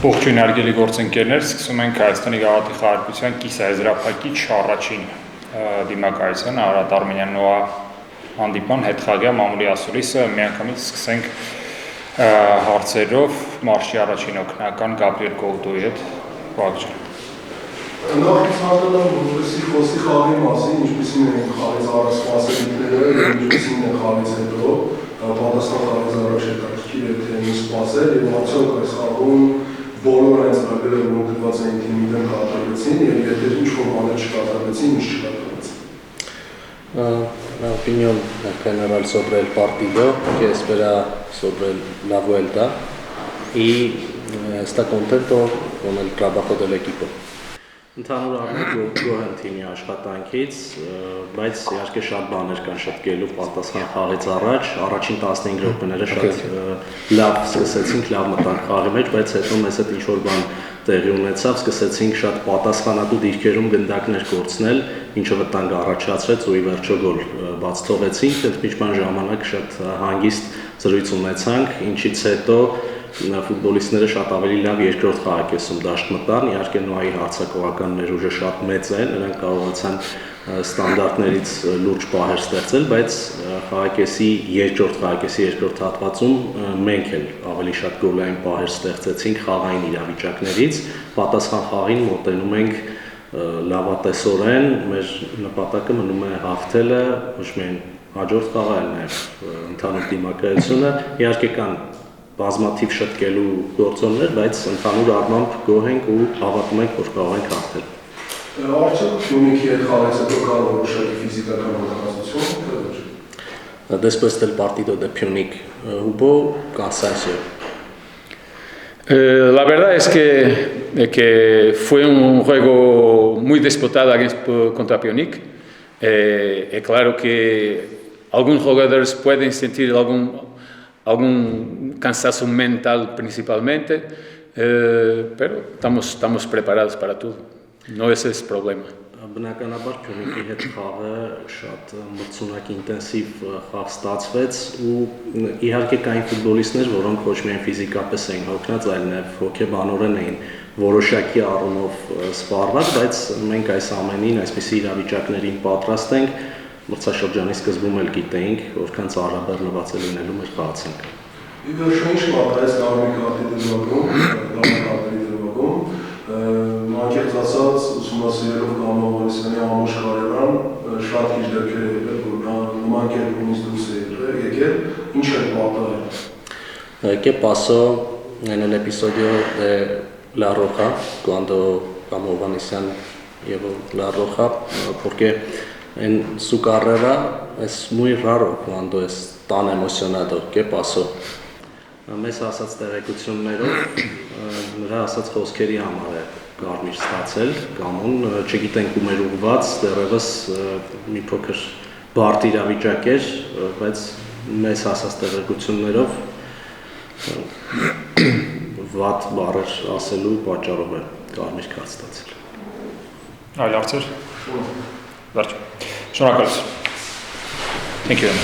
Ողջույն հարգելի գործընկերներ, սկսում ենք Հայաստանի Գավաթի խաղարկության կիսաեզրափակիչ առաջին դիմակայության Արարատ Արմենյանն հանդիպման հետխաղյա մամուլի ասուլիսը միանգամից սկսենք հարցերով մարշի առաջին օգնական Գաբրիել Կողտոյի հետ ողջույն։ Նախից հանդիպում որպեսզի խոսի խաղի մասին, ինչպիսին են խաղից առաջ սպասելիքները, ինչպիսին են խաղից հետո, պատասխան խաղից առաջ հետաքրքիր է թե ինչ սպասել եւ արդյոք այս խաղում բոլոր այն ծրագրերը, որ դրված էին թիմի դեմ կատարվեցին եւ եթե ինչ-որ բաներ չկատարվեցին, ինչ չկատարվեցին։ La opinión general sobre el partido, que espera sobre la vuelta y está contento con el trabajo del equipo. Ընդհանուր առմամբ գոհ եմ թիմի աշխատանքից, բայց իհարկե շատ բաներ կան շտկելու պատասխան խաղից առաջին 15 րոպեները շատ լավ սկսեցինք, լավ մտանք խաղի մեջ, բայց հետո մեզ հետ ինչ-որ բան տեղի ունեցավ, սկսեցինք շատ պատասխանատու դիրքերում գնդակներ կորցնել, ինչը վտանգ առաջացրեց ու ի վերջո գոլ բաց թողեցինք, ընդմիջման ժամանակ շատ հանգիստ զրույց ունեցանք, ինչից հետո ֆուտբոլիստները շատ ավելի լավ երկրորդ խաղակեսում դաշտ մտան, իհարկե Նոայի հարձակողական ներուժը շատ մեծ է, նրանք կարողացան ստանդարտներից լուրջ պահեր ստեղծել, բայց խաղակեսի երկրորդ հատվածում մենք էլ ավելի շատ գոլային պահեր ստեղծեցինք խաղային իրավիճակներից, պատասխան խաղին մոտենում ենք լավատեսորեն, մեր նպատակը մնում է հաղթելը, ոչ միայն հաջորդ խաղը, այլ նաև ընդհանուր դիմակայությունը, իհարկե կան բազմաթիվ շտկելու գործոններ, բայց ընդհանուր առմամբ գոհ ենք ու հավատում ենք, որ կարող ենք հաղթել։ Արդյոք Փյունիկի հետ խաղից հետո կան որոշակի ֆիզիկական հոգացություն, թե ոչ։ Después del partido de Punic hubo cansancio. La verdad es que fue un juego muy disputado contra Punic. Es claro que algunos jugadores pueden sentir algún cansancio mental principalmente, pero estamos preparados para todo. No ese es el problema. Բնականաբար Փյունիկի հետ խաղը շատ մրցունակ ինտենսիվ խաղ ստացվեց ու իհարկե կային ֆուտբոլիստներ, որոնք ոչ միայն ֆիզիկապես էին հոգնած, այլ նաև հոգեբանորեն էին որոշակի առումով սպառված, բայց մենք այս ամենին այսպիսի իրավիճակներին պատրաստ ենք, մրցաշրջանի սկզբում էլ գիտեինք, որքան ծանրաբեռնված է լինելու մեր խաղացանքը։ Ի վերջո ինչ պատահեց Գարմի քարտի դրվագում, Անկեղծ ասած, ուսումնասիրելով Գամո Հովհաննիսյանի ամբողջ կարիերան, շատ քիչ դեպքեր է եղել, որ նա նման կերպումից դուրս է եկել, ինչ է պատահել։ ¿Qué pasó en el episodio de La Roja, cuando Gamo Hovhannisian llevó La Roja? Porque en su carrera es muy raro cuando es tan emocionado. ¿Qué pasó? Մեզ ասած տեղեկություններով նրա ասած խոսքերի համար է Գարմիր ստացել Գամոն, չգիտենք ում էր ուղղված, դեռևս մի փոքր բարդ իրավիճակ էր, բայց մեզ ասած տեղեկություններով վատ բառեր ասելու պատճառով է Գարմիր քարտ ստացել։ Այլ հարցեր։ Վերջ։ Շնորհակալություն։ Thank you.